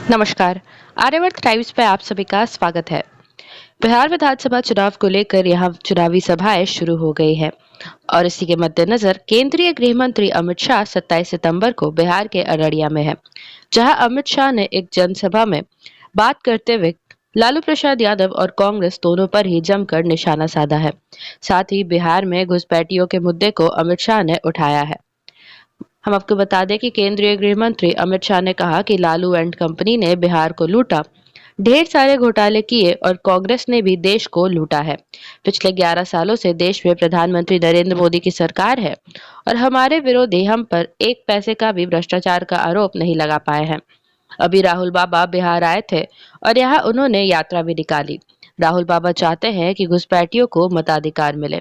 नमस्कार। आर्यवर्त टाइम्स पे आप सभी का स्वागत है। बिहार विधानसभा चुनाव को लेकर यहाँ चुनावी सभाएं शुरू हो गई है और इसी के मद्देनजर केंद्रीय गृह मंत्री अमित शाह 27 सितंबर को बिहार के अररिया में है, जहां अमित शाह ने एक जनसभा में बात करते हुए लालू प्रसाद यादव और कांग्रेस दोनों पर ही जमकर निशाना साधा है। साथ ही बिहार में घुसपैठियों के मुद्दे को अमित शाह ने उठाया है। हम आपको बता दें कि केंद्रीय गृह मंत्री अमित शाह ने कहा कि लालू एंड कंपनी ने बिहार को लूटा, ढेर सारे घोटाले किए और कांग्रेस ने भी देश को लूटा है। पिछले 11 सालों से देश में प्रधानमंत्री नरेंद्र मोदी की सरकार है और हमारे विरोधी हम पर एक पैसे का भी भ्रष्टाचार का आरोप नहीं लगा पाए हैं। अभी राहुल बाबा बिहार आए थे और यहाँ उन्होंने यात्रा भी निकाली। राहुल बाबा चाहते हैं कि घुसपैठियों को मताधिकार मिले।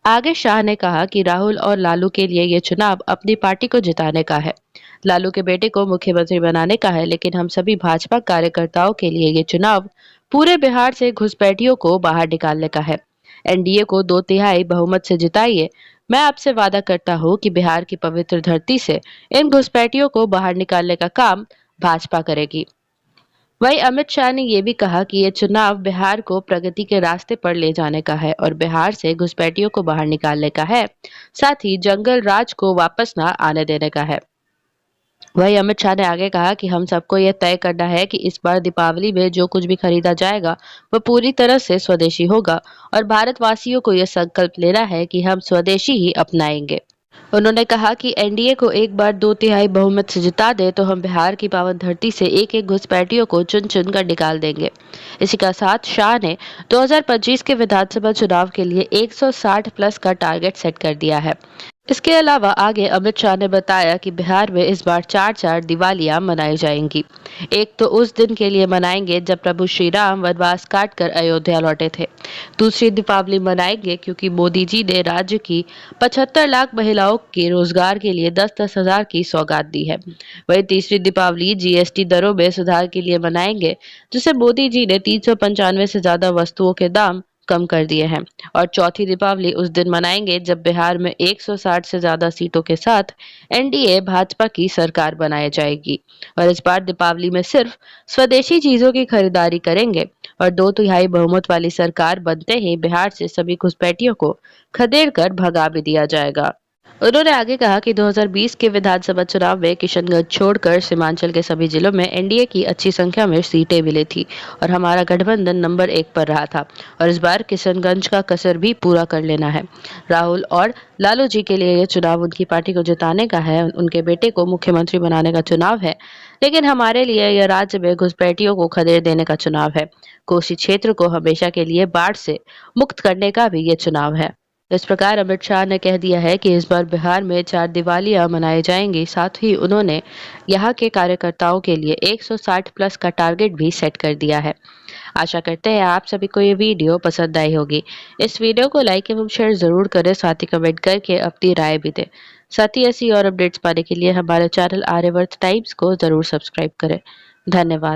आगे शाह ने कहा कि राहुल और लालू के लिए ये चुनाव अपनी पार्टी को जिताने का है, लालू के बेटे को मुख्यमंत्री बनाने का है, लेकिन हम सभी भाजपा कार्यकर्ताओं के लिए ये चुनाव पूरे बिहार से घुसपैठियों को बाहर निकालने का है। एनडीए को 2/3 बहुमत से जिताइए। मैं आपसे वादा करता हूँ कि बिहार की पवित्र धरती से इन घुसपैठियों को बाहर निकालने का काम भाजपा करेगी। वहीं अमित शाह ने ये भी कहा कि ये चुनाव बिहार को प्रगति के रास्ते पर ले जाने का है और बिहार से घुसपैठियों को बाहर निकालने का है, साथ ही जंगल राज को वापस ना आने देने का है। वहीं अमित शाह ने आगे कहा कि हम सबको यह तय करना है कि इस बार दीपावली में जो कुछ भी खरीदा जाएगा वह पूरी तरह से स्वदेशी होगा और भारतवासियों को यह संकल्प लेना है कि हम स्वदेशी ही अपनाएंगे। उन्होंने कहा कि एनडीए को एक बार 2/3 बहुमत से जिता दे तो हम बिहार की पावन धरती से एक एक घुसपैठियों को चुन चुन कर निकाल देंगे। इसी का साथ शाह ने 2025 के विधानसभा चुनाव के लिए 160 प्लस का टारगेट सेट कर दिया है। इसके अलावा आगे अमित शाह ने बताया कि बिहार में इस बार 4 दिवालियां मनाई जाएंगी। एक तो उस दिन के लिए मनाएंगे जब प्रभु श्री राम वनवास काट कर अयोध्या लौटे थे। दूसरी दीपावली मनाएंगे क्योंकि मोदी जी ने राज्य की 75 लाख महिलाओं के रोजगार के लिए 10-10 हजार की सौगात दी है। वही तीसरी दीपावली जीएसटी दरों में सुधार के लिए मनाएंगे, जिसे मोदी जी ने 395 से ज्यादा वस्तुओं के दाम कम कर दिए हैं। और चौथी दीपावली उस दिन मनाएंगे जब बिहार में 160 से ज्यादा सीटों के साथ एनडीए भाजपा की सरकार बनाई जाएगी और इस बार दीपावली में सिर्फ स्वदेशी चीजों की खरीदारी करेंगे और 2/3 बहुमत वाली सरकार बनते ही बिहार से सभी घुसपैठियों को खदेड़ कर भगा भी दिया जाएगा। उन्होंने आगे कहा कि 2020 के विधानसभा चुनाव में किशनगंज छोड़कर सीमांचल के सभी जिलों में एनडीए की अच्छी संख्या में सीटें मिली थी और हमारा गठबंधन नंबर 1 पर रहा था और इस बार किशनगंज का कसर भी पूरा कर लेना है। राहुल और लालू जी के लिए यह चुनाव उनकी पार्टी को जिताने का है, उनके बेटे को मुख्यमंत्री बनाने का चुनाव है, लेकिन हमारे लिए यह राज्य में घुसपैठियों को खदेड़ देने का चुनाव है। कोसी क्षेत्र को हमेशा के लिए बाढ़ से मुक्त करने का भी ये चुनाव है। इस प्रकार अमित शाह ने कह दिया है कि इस बार बिहार में 4 दिवालियां मनाई जाएंगी। साथ ही उन्होंने यहाँ के कार्यकर्ताओं के लिए 160 प्लस का टारगेट भी सेट कर दिया है। आशा करते हैं आप सभी को ये वीडियो पसंद आई होगी। इस वीडियो को लाइक एवं शेयर जरूर करें, साथ ही कमेंट करके अपनी राय भी दें। साथ ही ऐसी और अपडेट्स पाने के लिए हमारे चैनल आर्यवर्त टाइम्स को जरूर सब्सक्राइब करें। धन्यवाद।